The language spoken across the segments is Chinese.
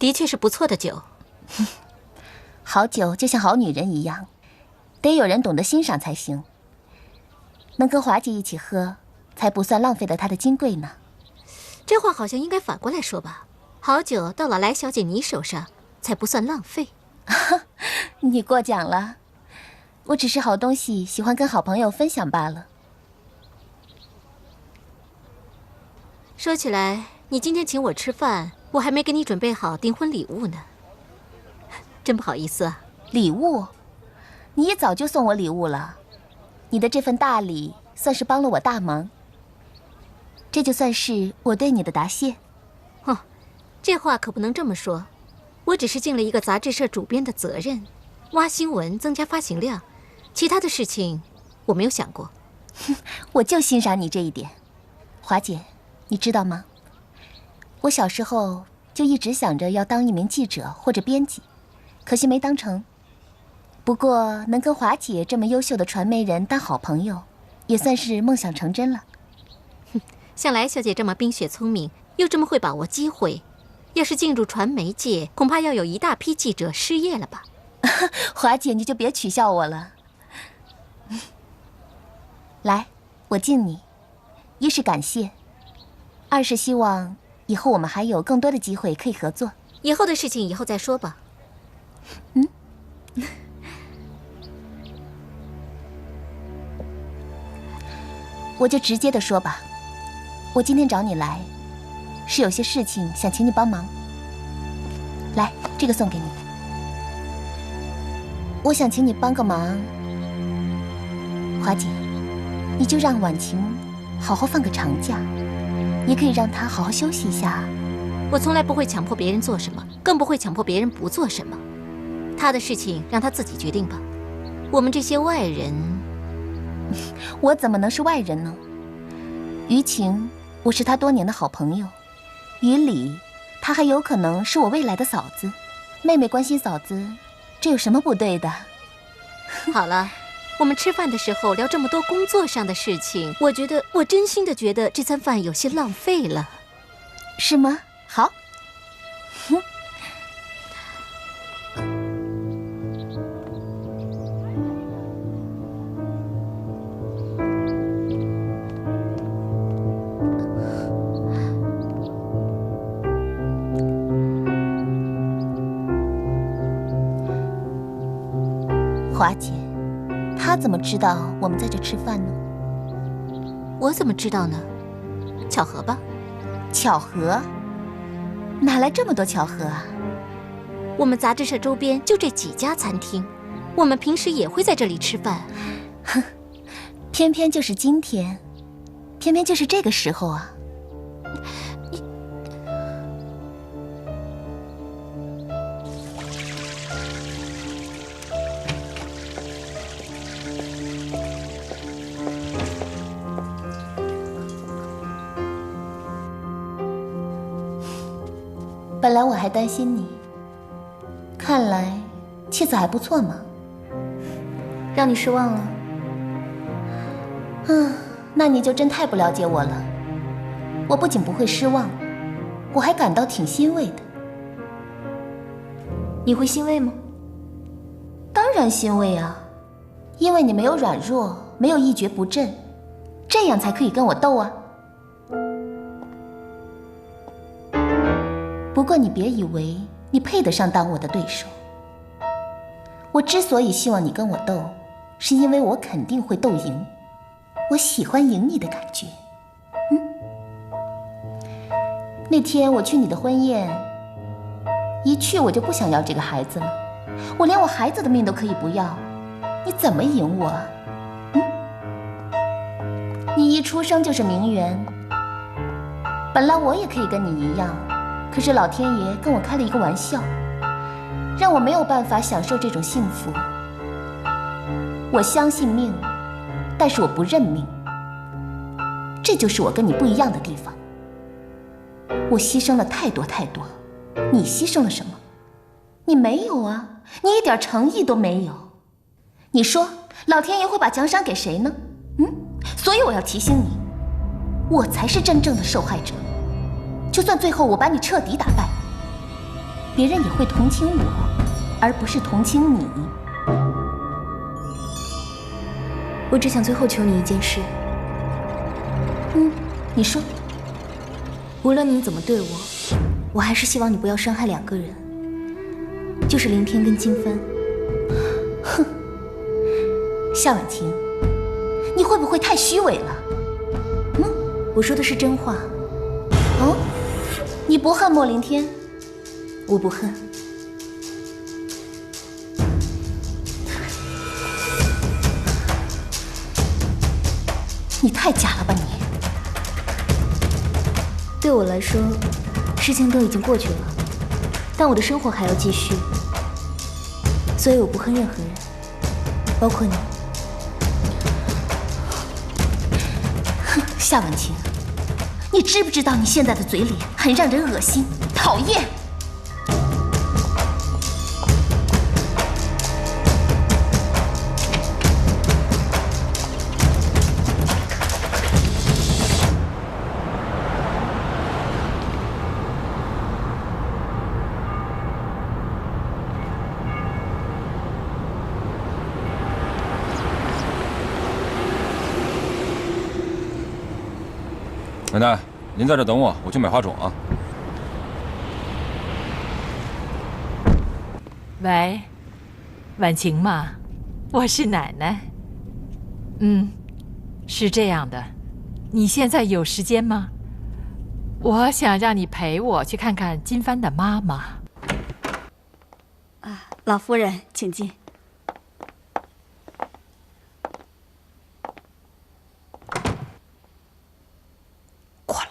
的确是不错的酒。好酒就像好女人一样，得有人懂得欣赏才行。能跟华姐一起喝，才不算浪费了她的金贵呢。这话好像应该反过来说吧？好酒到了来小姐你手上，才不算浪费。你过奖了，我只是好东西喜欢跟好朋友分享罢了。说起来，你今天请我吃饭，我还没给你准备好订婚礼物呢，真不好意思啊。礼物？你也早就送我礼物了，你的这份大礼算是帮了我大忙，这就算是我对你的答谢。哦，这话可不能这么说，我只是尽了一个杂志社主编的责任，挖新闻增加发行量，其他的事情我没有想过。我就欣赏你这一点。华姐，你知道吗？我小时候就一直想着要当一名记者或者编辑，可惜没当成。不过能跟华姐这么优秀的传媒人当好朋友，也算是梦想成真了。像来小姐这么冰雪聪明，又这么会把握机会，要是进入传媒界，恐怕要有一大批记者失业了吧？华姐，你就别取笑我了。来，我敬你，一是感谢，二是希望以后我们还有更多的机会可以合作。以后的事情以后再说吧。我就直接的说吧，我今天找你来，是有些事情想请你帮忙。来，这个送给你。我想请你帮个忙，华姐，你就让婉晴好好放个长假，也可以让她好好休息一下。我从来不会强迫别人做什么，更不会强迫别人不做什么。她的事情让她自己决定吧。我们这些外人，我怎么能是外人呢？于晴，我是她多年的好朋友；于理，她还有可能是我未来的嫂子。妹妹关心嫂子，这有什么不对的？好了，我们吃饭的时候聊这么多工作上的事情，我真心的觉得这餐饭有些浪费了。是吗？好。华姐，她怎么知道我们在这吃饭呢？我怎么知道呢？巧合吧？巧合？哪来这么多巧合啊？我们杂志社周边就这几家餐厅，我们平时也会在这里吃饭。哼，偏偏就是今天，偏偏就是这个时候啊！本来我还担心你，看来气色还不错嘛。让你失望了？那你就真太不了解我了。我不仅不会失望，我还感到挺欣慰的。你会欣慰吗？当然欣慰啊，因为你没有软弱，没有一蹶不振，这样才可以跟我斗啊。不过你别以为你配得上当我的对手。我之所以希望你跟我斗，是因为我肯定会斗赢。我喜欢赢你的感觉。那天我去你的婚宴，一去我就不想要这个孩子了，我连我孩子的命都可以不要，你怎么赢我啊？你一出生就是名媛，本来我也可以跟你一样。可是老天爷跟我开了一个玩笑，让我没有办法享受这种幸福。我相信命，但是我不认命。这就是我跟你不一样的地方。我牺牲了太多太多，你牺牲了什么？你没有啊，你一点诚意都没有。你说老天爷会把奖赏给谁呢？所以我要提醒你，我才是真正的受害者。就算最后我把你彻底打败，别人也会同情我，而不是同情你。我只想最后求你一件事。你说。无论你怎么对我，我还是希望你不要伤害2个人，就是凌天跟金帆。哼，夏婉婷，你会不会太虚伪了？我说的是真话。哦，你不恨莫凌天？我不恨。你太假了吧你！对我来说，事情都已经过去了，但我的生活还要继续，所以我不恨任何人，包括你。哼，夏婉婷，你知不知道你现在的嘴脸很让人恶心、讨厌？奶奶，您在这等我，我去买花种啊。喂，婉晴嘛，我是奶奶。是这样的，你现在有时间吗？我想让你陪我去看看金帆的妈妈。老夫人，请进。过来。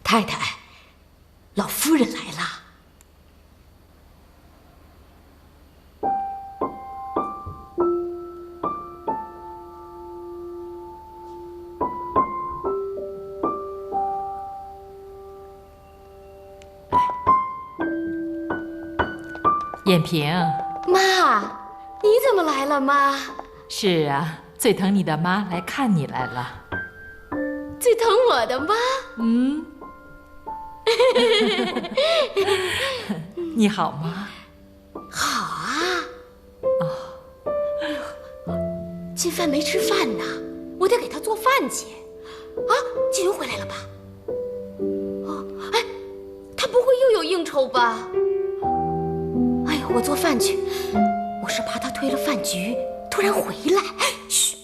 太太，老夫人来了。燕萍，妈，你怎么来了，妈？是啊，最疼你的妈来看你来了。最疼我的妈？你好吗？好啊。金帆没吃饭呢，我得给她做饭去。啊，季云回来了吧？哎，他不会又有应酬吧？哎呀，我做饭去。我是怕他推了饭局，突然回来。嘘。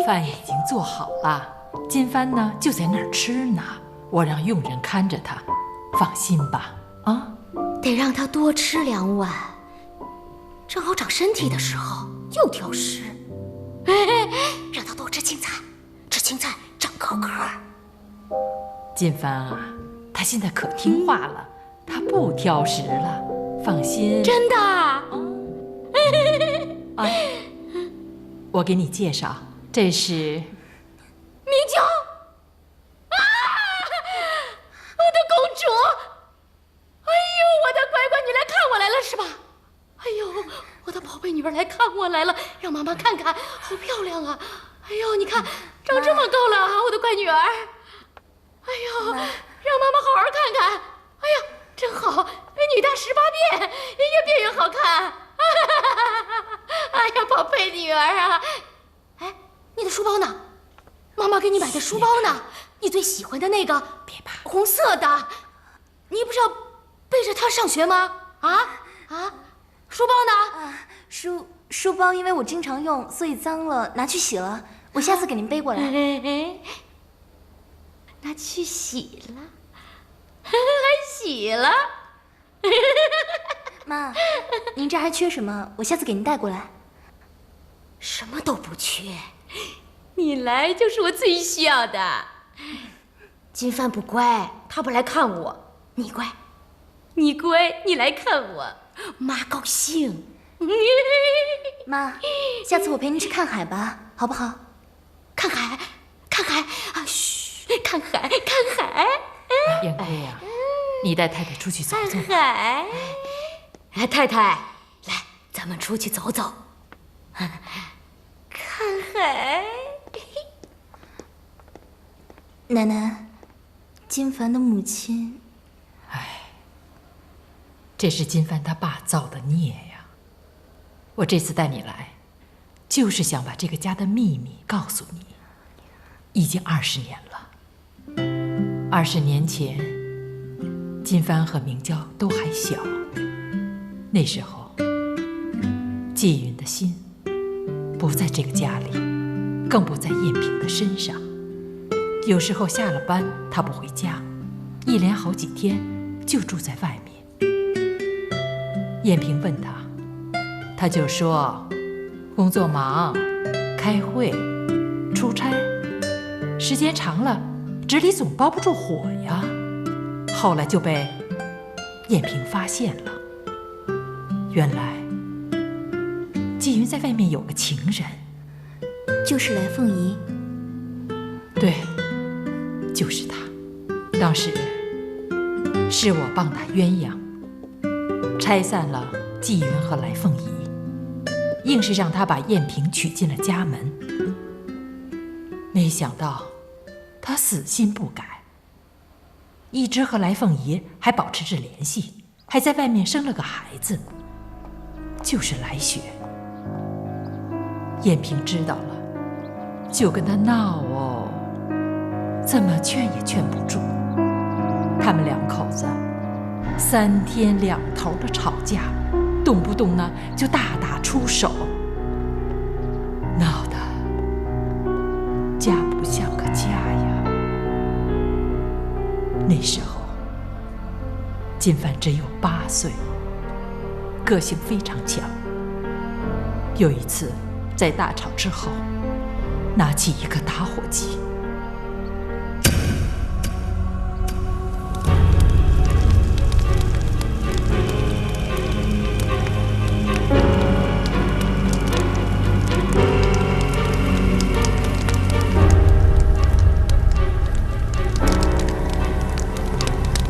饭已经做好了，金帆呢就在那儿吃呢，我让佣人看着他，放心吧。啊，得让他多吃2碗，正好长身体的时候又挑食。让他多吃青菜，吃青菜长高个儿。金帆啊，他现在可听话了，他不挑食了，放心。真的？我给你介绍，这是明秋啊，我的公主！哎呦，我的乖乖，你来看我来了是吧？哎呦，我的宝贝女儿来看我来了，让妈妈看看，好漂亮啊！哎呦，你看长这么高了啊，我的乖女儿！哎呦，让妈妈好好看看！哎呀，真好，女大18变，越变越好看！哎呀，宝贝女儿啊！哎，你的书包呢？妈妈给你买的书包呢？你最喜欢的那个，红色的，你不是要背着它上学吗？书包呢？书包因为我经常用，所以脏了，拿去洗了。我下次给您背过来。拿去洗了，还洗了。妈，您这还缺什么？我下次给您带过来。什么都不缺，你来就是我最需要的。金帆不乖，他不来看我，你乖，你乖，你来看我，妈高兴。妈，下次我陪您去看海吧，好不好？看海，看海啊！嘘，看海，看海。燕贵呀，你带太太出去走走。看海。哎，太太，来，咱们出去走走。看海。奶奶，金凡的母亲，这是金帆他爸造的孽呀！我这次带你来，就是想把这个家的秘密告诉你。已经20年了，20年前，金帆和明娇都还小，那时候，季云的心不在这个家里，更不在燕平的身上。有时候下了班，他不回家，一连好几天就住在外面。燕平问他，他就说工作忙，开会，出差，时间长了，纸里总包不住火呀。后来就被燕平发现了，原来季云在外面有个情人，就是来凤仪。对，就是他。当时是我帮他鸳鸯，拆散了季云和来凤仪，硬是让他把燕平娶进了家门。没想到他死心不改，一直和来凤仪还保持着联系，还在外面生了个孩子，就是来雪。燕平知道了，就跟他闹哦，怎么劝也劝不住。他们两口子3天2头的吵架，动不动呢就大打出手，闹得家不像个家呀。那时候金帆只有8岁，个性非常强。有一次在大吵之后，拿起一个打火机，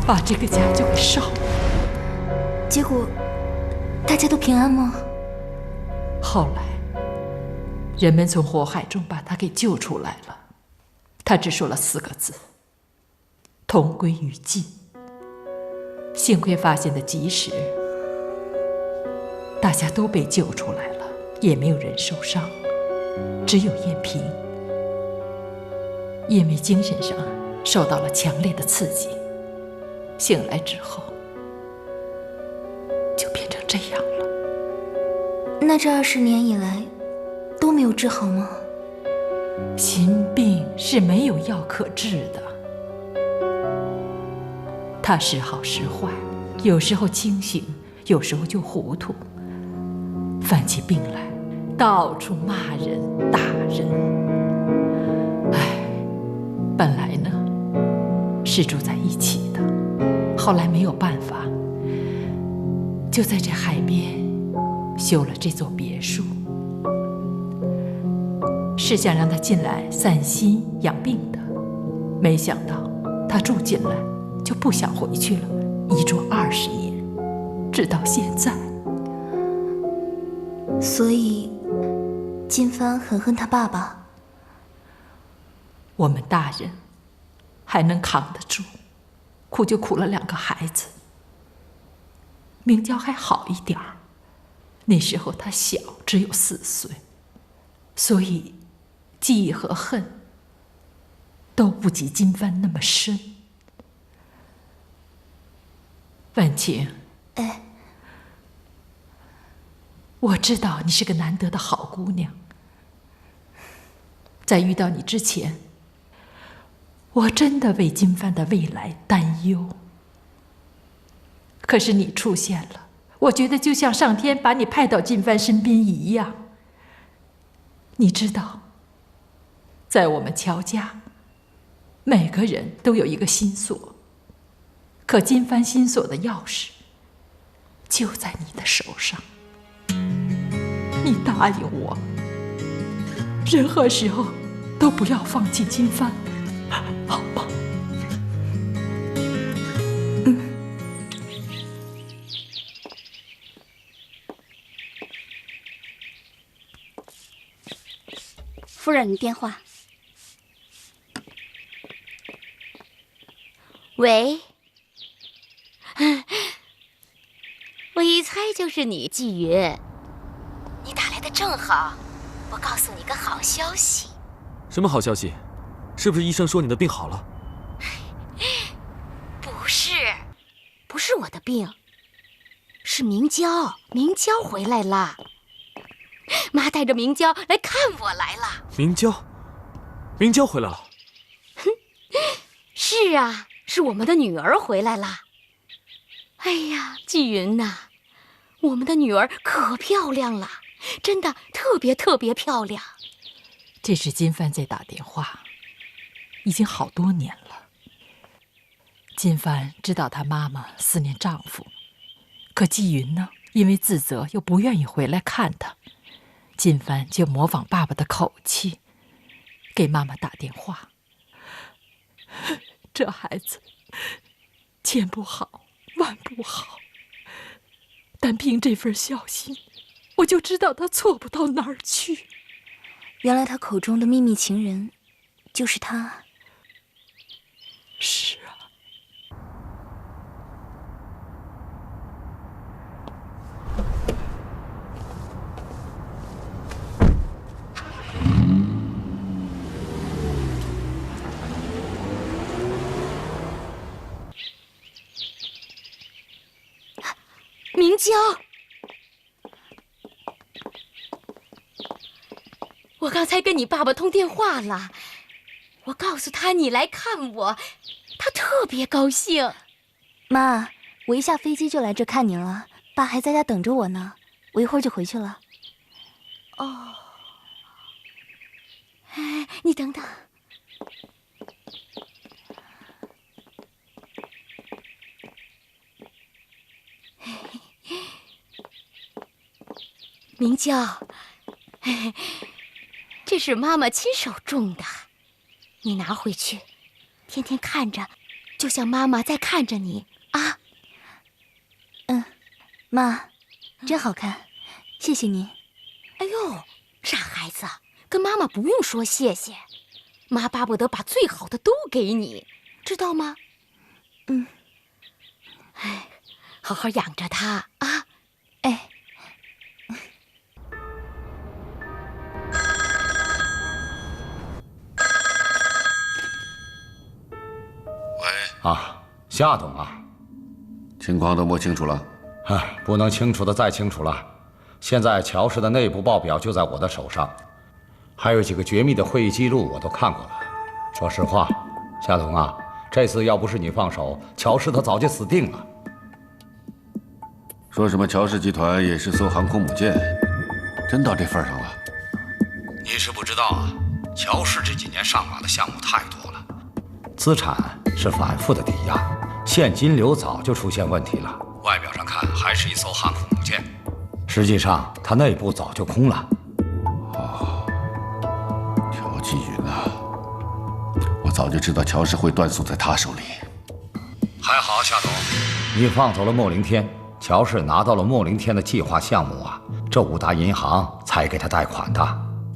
把这个家就给烧了。结果大家都平安吗？后来人们从火海中把他给救出来了，他只说了4个字：同归于尽。幸亏发现的及时，大家都被救出来了，也没有人受伤，只有燕平因为精神上受到了强烈的刺激，醒来之后就变成这样了。那这20年以来都没有治好吗？心病是没有药可治的，他时好时坏，有时候清醒，有时候就糊涂，犯起病来到处骂人打人。本来呢是住在一起的，后来没有办法，就在这海边修了这座别墅，是想让他进来散心养病的。没想到他住进来就不想回去了，一住20年，直到现在。所以金帆很恨他爸爸。我们大人还能扛得住，苦就苦了2个孩子。明娇还好一点儿，那时候她小，只有4岁，所以记忆和恨都不及金帆那么深。婉晴，我知道你是个难得的好姑娘，在遇到你之前，我真的为金帆的未来担忧。可是你出现了，我觉得就像上天把你派到金帆身边一样。你知道，在我们乔家，每个人都有一个心锁，可金帆心锁的钥匙就在你的手上。你答应我，任何时候都不要放弃金帆，好吗？夫人，电话。喂，我一猜就是你，季云。你打来的正好，我告诉你个好消息。什么好消息？是不是医生说你的病好了？不是我的病，是明娇回来啦。妈带着明娇来看我来了。明娇回来了。是啊，是我们的女儿回来了。哎呀，季云呐，我们的女儿可漂亮了，真的特别漂亮。这是金帆在打电话，已经好多年了。金帆知道她妈妈思念丈夫，可季云呢，因为自责又不愿意回来看她，金帆就模仿爸爸的口气，给妈妈打电话。这孩子千不好万不好，但凭这份孝心，我就知道他错不到哪儿去。原来他口中的秘密情人，就是他。是啊。明娇，我刚才跟你爸爸通电话了，我告诉他你来看我，他特别高兴。妈，我一下飞机就来这看您了，爸还在家等着我呢，我一会儿就回去了。哦，哎，你等等。明娇，这是妈妈亲手种的，你拿回去，天天看着，就像妈妈在看着你啊。妈，真好看，谢谢您。哎呦，傻孩子，跟妈妈不用说谢谢，妈巴不得把最好的都给你，知道吗？哎，好好养着它啊。哎。啊，夏董啊，情况都摸清楚了？不能清楚的再清楚了。现在乔氏的内部报表就在我的手上，还有几个绝密的会议记录我都看过了。说实话，夏董啊，这次要不是你放手，乔氏他早就死定了。说什么乔氏集团也是艘航空母舰，真到这份上了？你是不知道啊，乔氏这几年上马的项目太多了，资产是反复的抵押，现金流早就出现问题了。外表上看还是一艘航空母舰，实际上它内部早就空了。乔继云啊，我早就知道乔氏会断送在他手里。还好，夏董，你放走了莫凌天，乔氏拿到了莫凌天的计划项目啊，这5大银行才给他贷款的。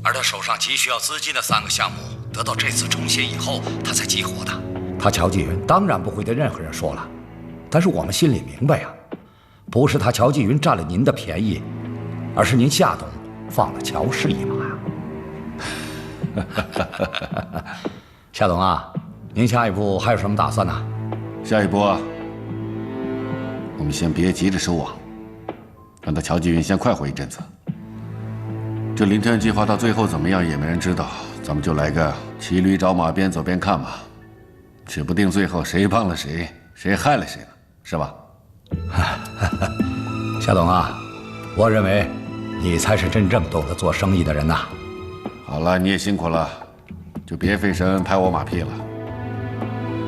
而他手上急需要资金的3个项目，得到这次重写以后，他才激活的。他乔继云当然不会对任何人说了，但是我们心里明白呀，不是他乔继云占了您的便宜，而是您夏董放了乔氏一马呀。夏董啊，您下一步还有什么打算呢？下一步啊，我们先别急着收网，让他乔继云先快活一阵子。这凌天计划到最后怎么样也没人知道，咱们就来个骑驴找马，边走边看嘛，指不定最后谁帮了谁，谁害了谁呢，是吧？夏董啊，我认为你才是真正懂得做生意的人呐。好了，你也辛苦了，就别费神拍我马屁了。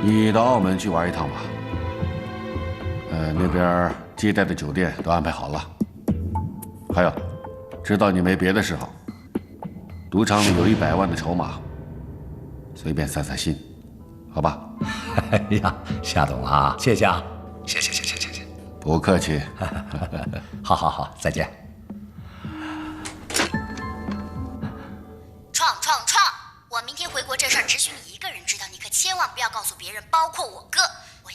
你到澳门去玩一趟吧。那边接待的酒店都安排好了。还有，知道你没别的嗜好，赌场里有100万的筹码，随便散散心，好吧？哎呀，夏董啊，谢谢啊，谢谢。不客气。好，再见。创！我明天回国这事儿只许你一个人知道，你可千万不要告诉别人，包括我哥。我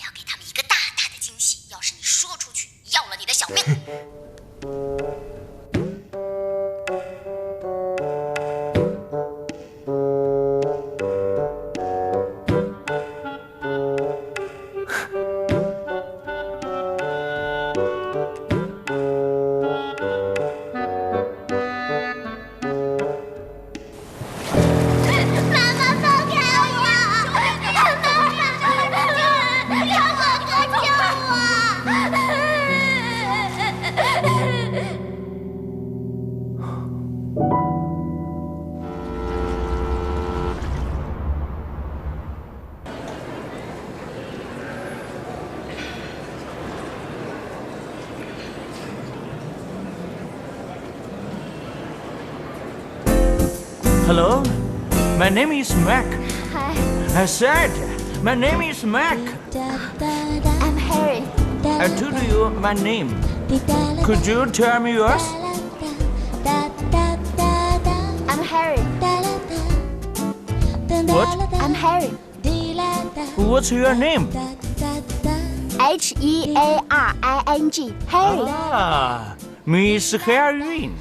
Hello, my name is Mac. Hi. I said, my name is Mac. I'm Harry. I told you my name. Could you tell me yours? I'm Harry. What? I'm Harry. What's your name? Hearing. Harry. Ah, Miss Harry.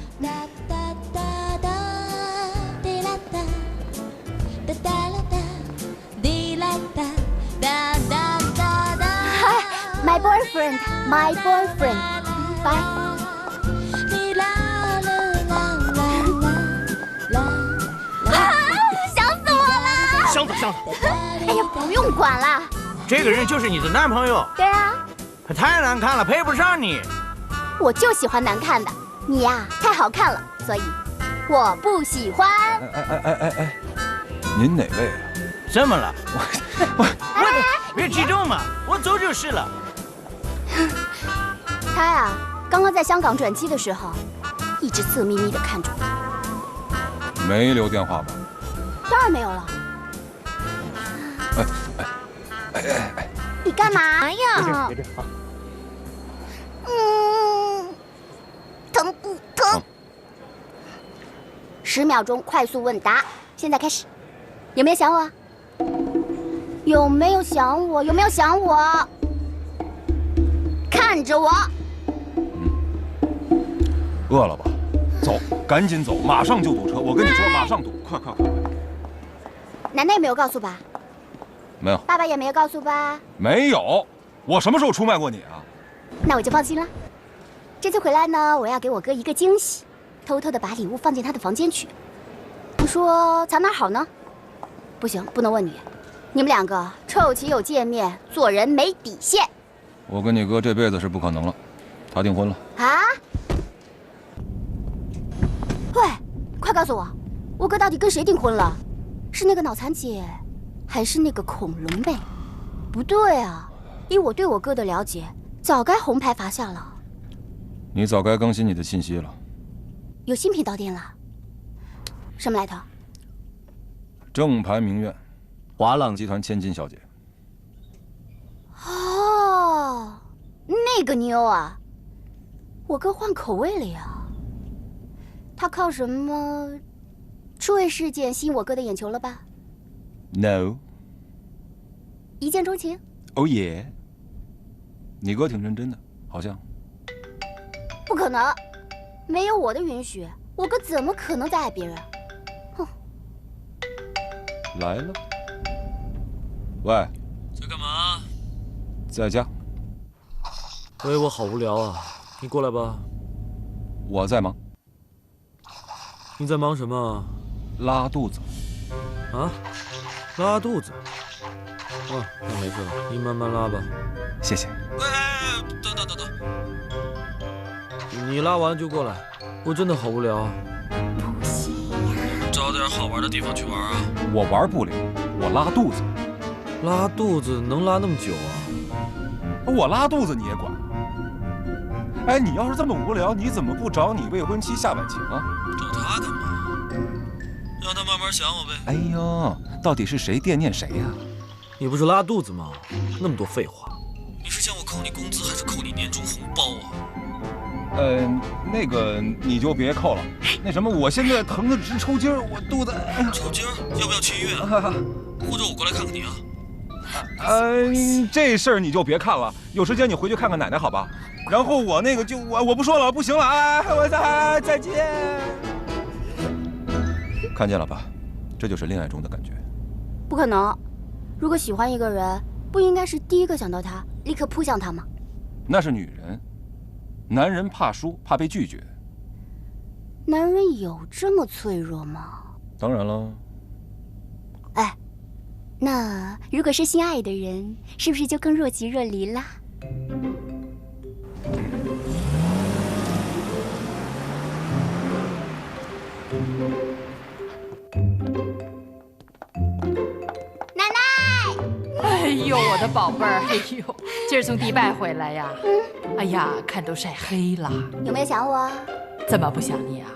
My boyfriend. My boyfriend. Bye. 想死我了！香子，香子。哎呀，不用管了。这个人就是你的男朋友。对啊。他太难看了，配不上你。我就喜欢难看的，你呀太好看了，所以我不喜欢。哎，您哪位啊？怎么了？别激动嘛，我走就是了。他呀，刚刚在香港转机的时候，一直色眯眯的看着我。没留电话吧？当然没有了。你干嘛呀？别好。疼不疼？10秒钟快速问答，现在开始。有没有想我？有没有想我？有没有想我？看着我。饿了吧？走，赶紧走，马上就堵车。我跟你说，马上堵，快！奶奶也没有告诉吧？没有。爸爸也没有告诉吧？没有。我什么时候出卖过你啊？那我就放心了。这次回来呢，我要给我哥一个惊喜，偷偷的把礼物放进他的房间去。你说藏哪儿好呢？不行，不能问你。你们两个臭棋友见面，做人没底线。我跟你哥这辈子是不可能了，他订婚了。啊？喂，快告诉我，我哥到底跟谁订婚了？是那个脑残姐，还是那个恐龙妹？不对啊，以我对我哥的了解，早该红牌罚下了。你早该更新你的信息了。有新品到店了？什么来头？正牌名媛，华浪集团千金小姐。哦，那个妞啊，我哥换口味了呀。他靠什么出位事件吸引我哥的眼球了吧 ？No。一见钟情？哦耶！你哥挺认真的，好像。不可能，没有我的允许，我哥怎么可能再爱别人？哼！来了。喂。在干嘛？在家。喂，我好无聊啊，你过来吧。我在忙。你在忙什么？拉肚子。啊？拉肚子？哦，那没事了，你慢慢拉吧。谢谢。哎，等。你拉完就过来，我真的好无聊。不行呀。找点好玩的地方去玩啊。我玩不了，我拉肚子。拉肚子能拉那么久啊？我拉肚子你也管？哎，你要是这么无聊，你怎么不找你未婚妻夏婉晴啊？找她干嘛？让她慢慢想我呗。哎呦，到底是谁惦念谁呀？你不是拉肚子吗？那么多废话。你是想我扣你工资还是扣你年终红包啊？那个你就别扣了。那什么，我现在疼得直抽筋儿，我肚子。抽筋儿？要不要去医院啊？或者我过来看看你啊？这事儿你就别看了，有时间你回去看看奶奶好吧？然后我那个就我不说了，不行了，我再见。看见了吧，这就是恋爱中的感觉。不可能，如果喜欢一个人，不应该是第一个想到他，立刻扑向他吗？那是女人，男人怕输，怕被拒绝。男人有这么脆弱吗？当然了。哎，那如果是心爱的人，是不是就更若即若离啦？奶奶！哎呦，我的宝贝儿，哎呦，今儿从迪拜回来呀？哎呀，看都晒黑了。有没有想我？怎么不想你啊？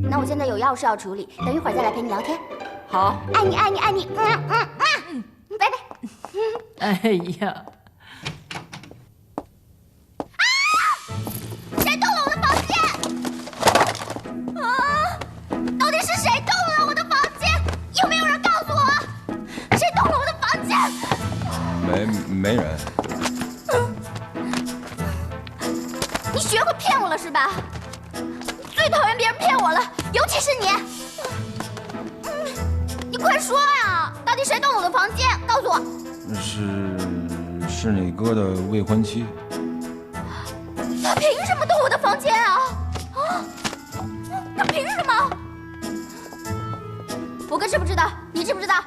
那我现在有要事要处理，等一会儿再来陪你聊天。好，爱你爱你爱你，拜拜。哎呀，谁动了我的房间？啊！到底是谁动了我的房间？有没有人告诉我，谁动了我的房间？没人。你学会骗我了是吧？最讨厌别人骗我了，尤其是你。你快说呀！到底谁动了我的房间？告诉我。是你哥的未婚妻。他凭什么动我的房间啊？他凭什么？我哥知不知道？你知不知道？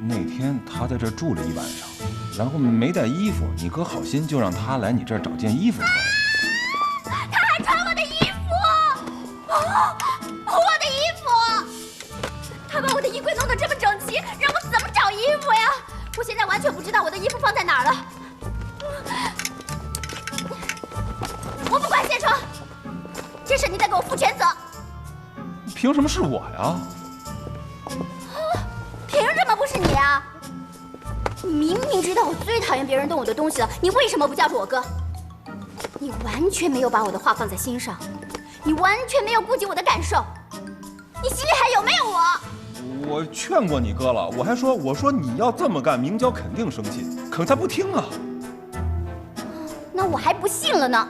那天他在这儿住了一晚上，然后没带衣服，你哥好心就让他来你这儿找件衣服穿。他还穿我的衣服！我的衣服！他把我的衣柜弄得这么整齐，让我怎么找衣服呀？我现在完全不知道我的衣服放在哪儿了。我不管谢成，这事你得给我负全责。凭什么是我呀？凭什么不是你啊？你明明知道我最讨厌别人动我的东西了，你为什么不叫住我哥？你完全没有把我的话放在心上，你完全没有顾及我的感受，你心里还有没有我？我劝过你哥了，我说你要这么干，明娇肯定生气，可是他不听啊。那我还不信了呢。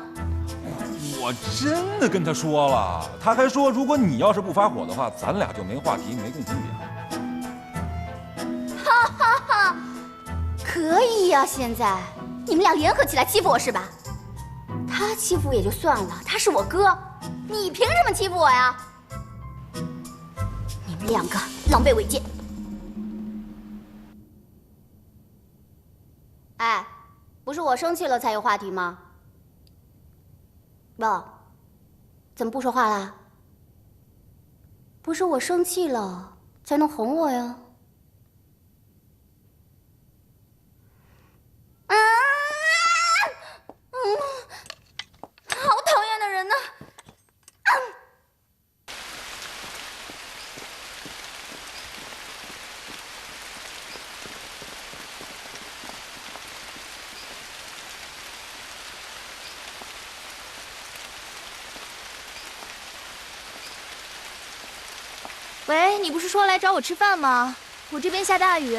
我真的跟他说了，他还说如果你要是不发火的话，咱俩就没话题，没共同点。哈哈哈，可以呀！现在你们俩联合起来欺负我是吧？他欺负我也就算了，他是我哥，你凭什么欺负我呀？你们两个狼狈违戒！哎，不是我生气了才有话题吗？不，怎么不说话啦？不是我生气了才能哄我呀？好讨厌的人呢！喂，你不是说来找我吃饭吗？我这边下大雨，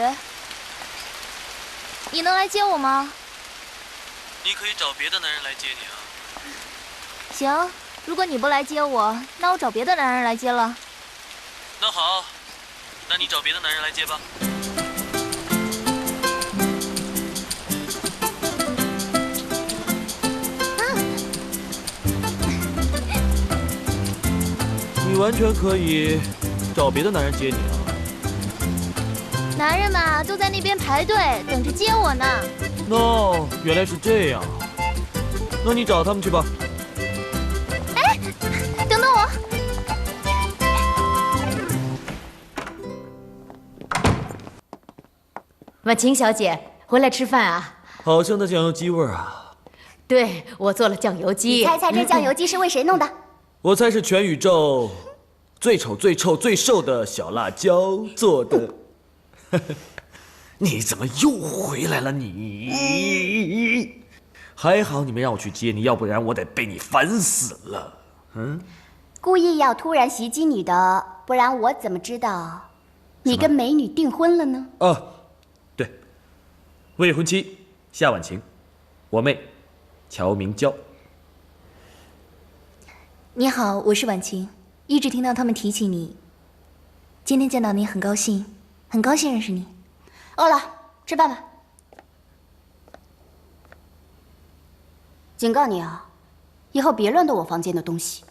你能来接我吗？你可以找别的男人来接你啊。行，如果你不来接我，那我找别的男人来接了。那好，那你找别的男人来接吧。你完全可以找别的男人接你啊。男人嘛，都在那边排队等着接我呢。哦，原来是这样。那你找他们去吧。哎，等等我。婉晴小姐，回来吃饭啊？好香的酱油鸡味儿啊！对，我做了酱油鸡。你猜猜这酱油鸡是为谁弄的？我猜是全宇宙最丑、最臭、最瘦的小辣椒做的。你怎么又回来了你？还好你没让我去接你，要不然我得被你烦死了。嗯，故意要突然袭击你的，不然我怎么知道你跟美女订婚了呢？啊，对，未婚妻夏婉晴，我妹乔明娇。你好，我是婉晴，一直听到他们提起你。今天见到你很高兴，很高兴认识你。饿了，吃饭吧。警告你啊，以后别乱动我房间的东西。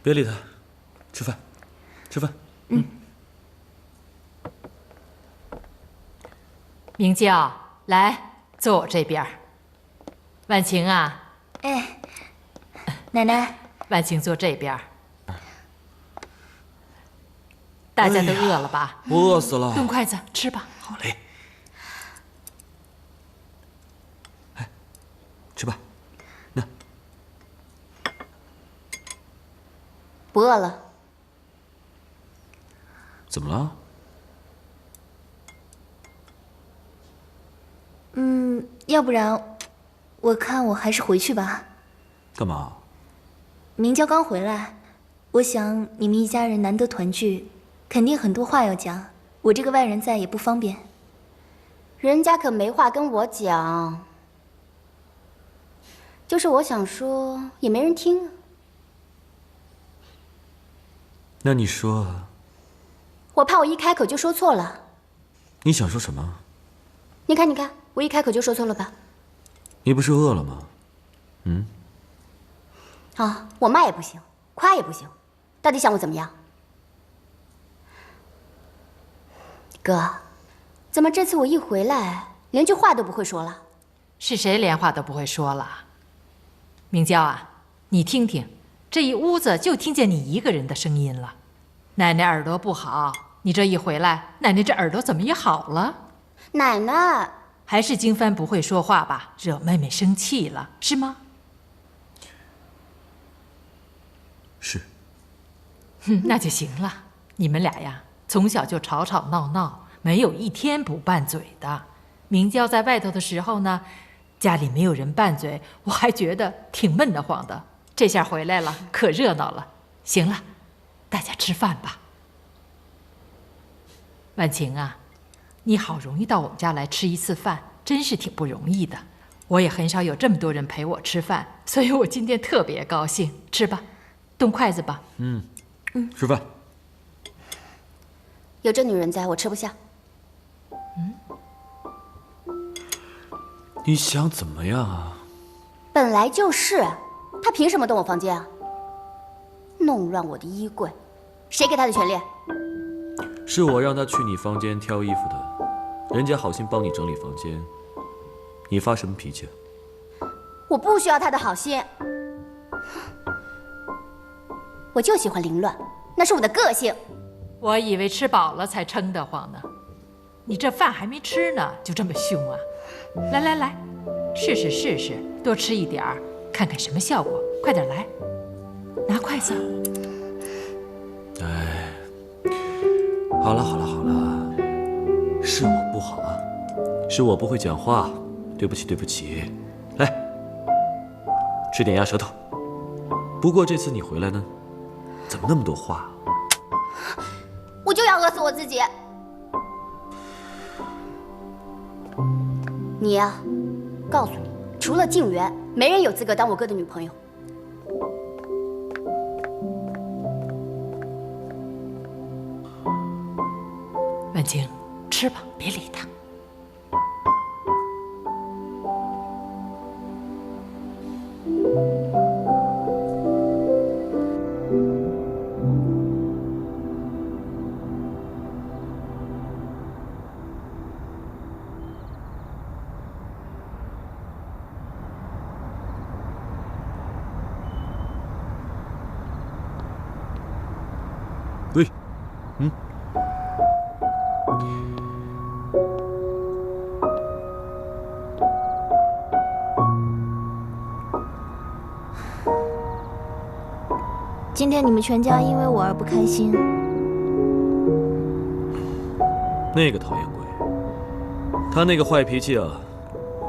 别理他，吃饭，吃饭。明娇，来坐我这边。婉晴啊，哎，奶奶，婉晴坐这边。大家都饿了吧？我饿死了。动筷子吃吧。好嘞。哎，吃吧。那不饿了。怎么了？要不然，我看我还是回去吧。干嘛？明娇刚回来，我想你们一家人难得团聚，肯定很多话要讲。我这个外人在也不方便。人家可没话跟我讲，就是我想说，也没人听。那你说？我怕我一开口就说错了。你想说什么？你看，你看，我一开口就说错了吧？你不是饿了吗？啊，我骂也不行，夸也不行，到底想我怎么样？哥，怎么这次我一回来，连句话都不会说了？是谁连话都不会说了？明娇啊，你听听，这一屋子就听见你一个人的声音了。奶奶耳朵不好，你这一回来，奶奶这耳朵怎么也好了？奶奶，还是经帆不会说话吧，惹妹妹生气了，是吗？是。那就行了。你们俩呀，从小就吵吵闹闹，没有一天不拌嘴的。明娇在外头的时候呢，家里没有人拌嘴，我还觉得挺闷得慌的。这下回来了，可热闹了。行了，大家吃饭吧。婉晴啊，你好容易到我们家来吃一次饭，真是挺不容易的。我也很少有这么多人陪我吃饭，所以我今天特别高兴。吃吧，动筷子吧。吃饭。有这女人在，我吃不下。你想怎么样啊？本来就是，她凭什么动我房间啊？弄乱我的衣柜，谁给她的权利？是我让她去你房间挑衣服的，人家好心帮你整理房间，你发什么脾气啊？我不需要她的好心，我就喜欢凌乱，那是我的个性。我以为吃饱了才撑得慌呢，你这饭还没吃呢，就这么凶啊？来来来，试试，多吃一点儿，看看什么效果。快点来，拿筷子。哎，好了，是我不好啊，是我不会讲话，对不起。来，吃点鸭舌头。不过这次你回来呢，怎么那么多话？我就要饿死我自己。你呀，告诉你，除了静媛，没人有资格当我哥的女朋友。婉晴，吃吧，别理他。喂，今天你们全家因为我而不开心。那个讨厌鬼，他那个坏脾气啊，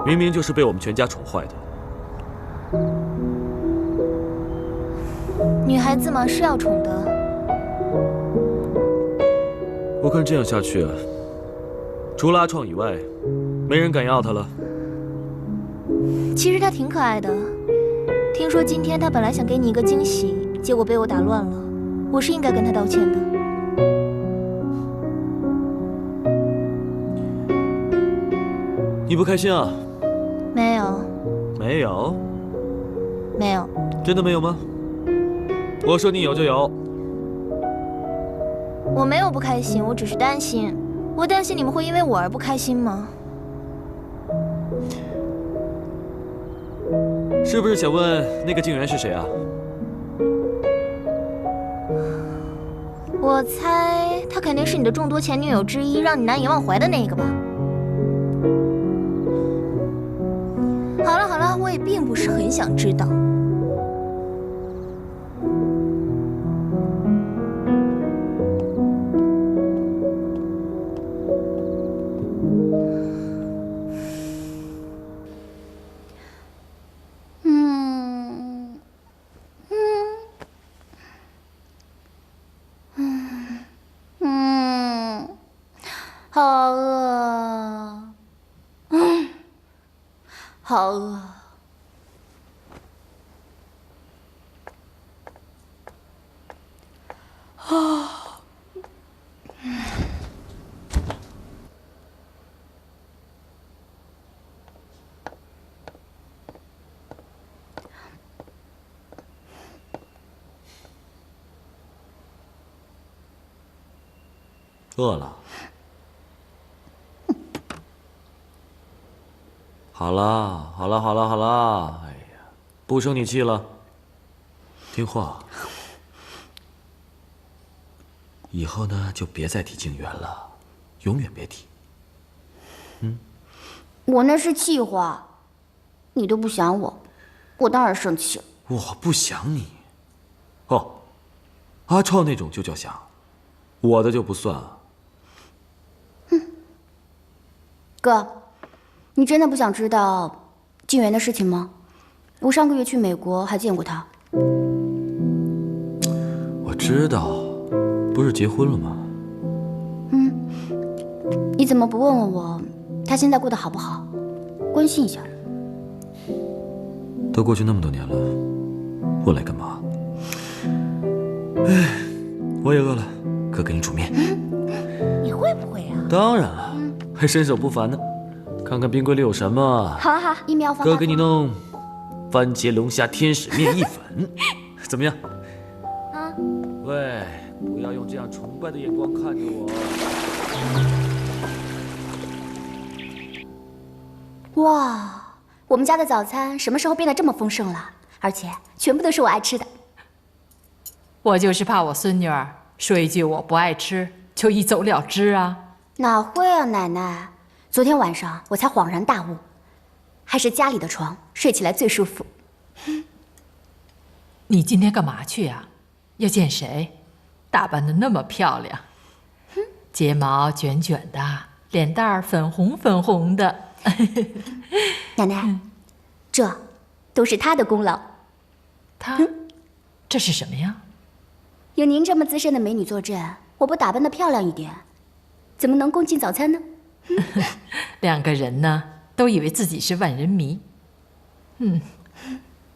明明就是被我们全家宠坏的。女孩子嘛是要宠的。看这样下去，除了阿创以外，没人敢要他了。其实他挺可爱的。听说今天他本来想给你一个惊喜，结果被我打乱了。我是应该跟他道歉的。你不开心啊？没有。没有？没有。真的没有吗？我说你有就有。我没有不开心，我只是担心。我担心你们会因为我而不开心吗？是不是想问那个静媛是谁啊？我猜她肯定是你的众多前女友之一，让你难以忘怀的那个吧。好了好了，我也并不是很想知道。好饿，好饿。饿了。好啦，好啦，好啦，好啦！哎呀，不生你气了，听话。以后呢，就别再提静媛了，永远别提。我那是气话，你都不想我，我当然生气了。我不想你。哦，阿超那种就叫想，我的就不算啊。哥，你真的不想知道静媛的事情吗？我上个月去美国还见过她。我知道，不是结婚了吗？你怎么不问问我，她现在过得好不好？关心一下。都过去那么多年了，问来干嘛？哎，我也饿了，哥给你煮面。你会不会啊？当然了，还身手不凡呢。看看冰柜里有什么。好啊好，1秒放。哥给你弄番茄龙虾天使面意粉，怎么样？啊。喂，不要用这样崇拜的眼光看着我。哇，我们家的早餐什么时候变得这么丰盛了？而且全部都是我爱吃的。我就是怕我孙女儿说一句我不爱吃，就一走了之啊。哪会啊，奶奶。昨天晚上我才恍然大悟，还是家里的床睡起来最舒服。你今天干嘛去呀？要见谁？打扮得那么漂亮，睫毛卷卷的，脸蛋儿粉红粉红的。奶奶，这都是她的功劳。这是什么呀？有您这么资深的美女坐镇，我不打扮得漂亮一点，怎么能共进早餐呢？两个人呢，都以为自己是万人迷。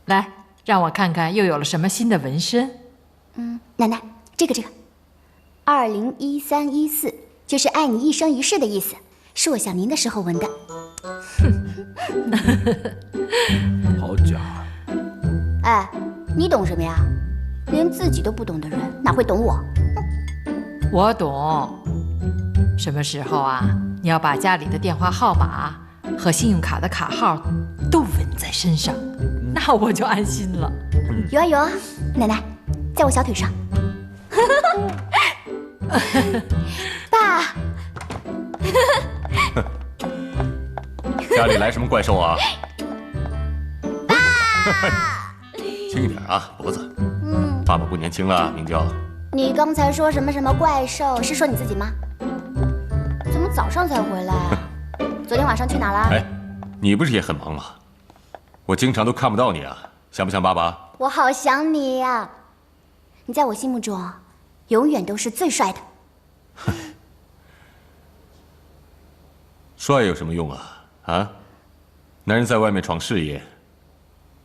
来，让我看看又有了什么新的纹身。奶奶，这个，201314，就是爱你一生一世的意思，是我想您的时候纹的。好假！哎，你懂什么呀？连自己都不懂的人，哪会懂我？我懂。什么时候啊？你要把家里的电话号码和信用卡的卡号都纹在身上，那我就安心了。有啊有啊，奶奶，在我小腿上。爸。家里来什么怪兽啊？爸。轻一点啊，脖子。爸爸不年轻了，明娇。你刚才说什么怪兽？是说你自己吗？怎么早上才回来啊？昨天晚上去哪了？哎，你不是也很忙吗？我经常都看不到你啊，想不想爸爸？我好想你呀！你在我心目中永远都是最帅的。帅有什么用啊？啊，男人在外面闯事业，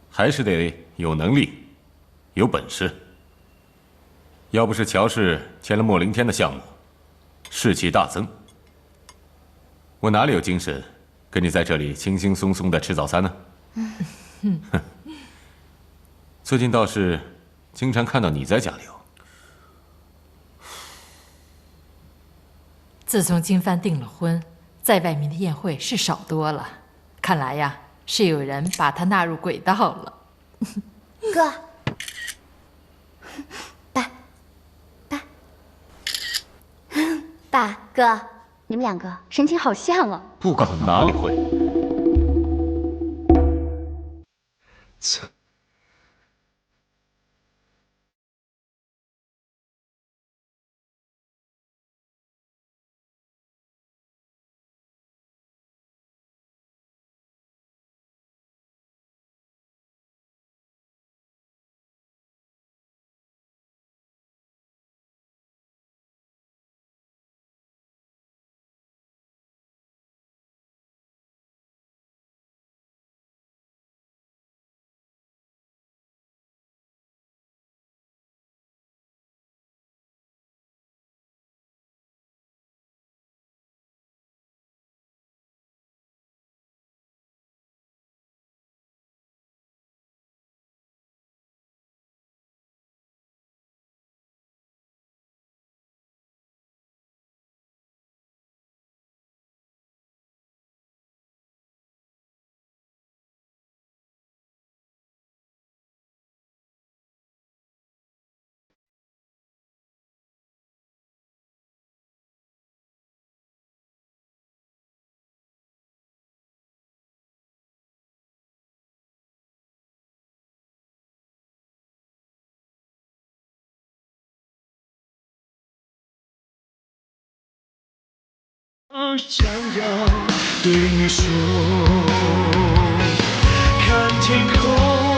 还是得有能力、有本事。要不是乔氏签了莫凌天的项目，士气大增，我哪里有精神跟你在这里轻轻松松的吃早餐呢？最近倒是经常看到你在家里哦。自从金帆订了婚，在外面的宴会是少多了。看来呀，是有人把他纳入轨道了。哥，爸，哥，你们两个神情好像啊。不可能，哪里会？想要对你说，看天空。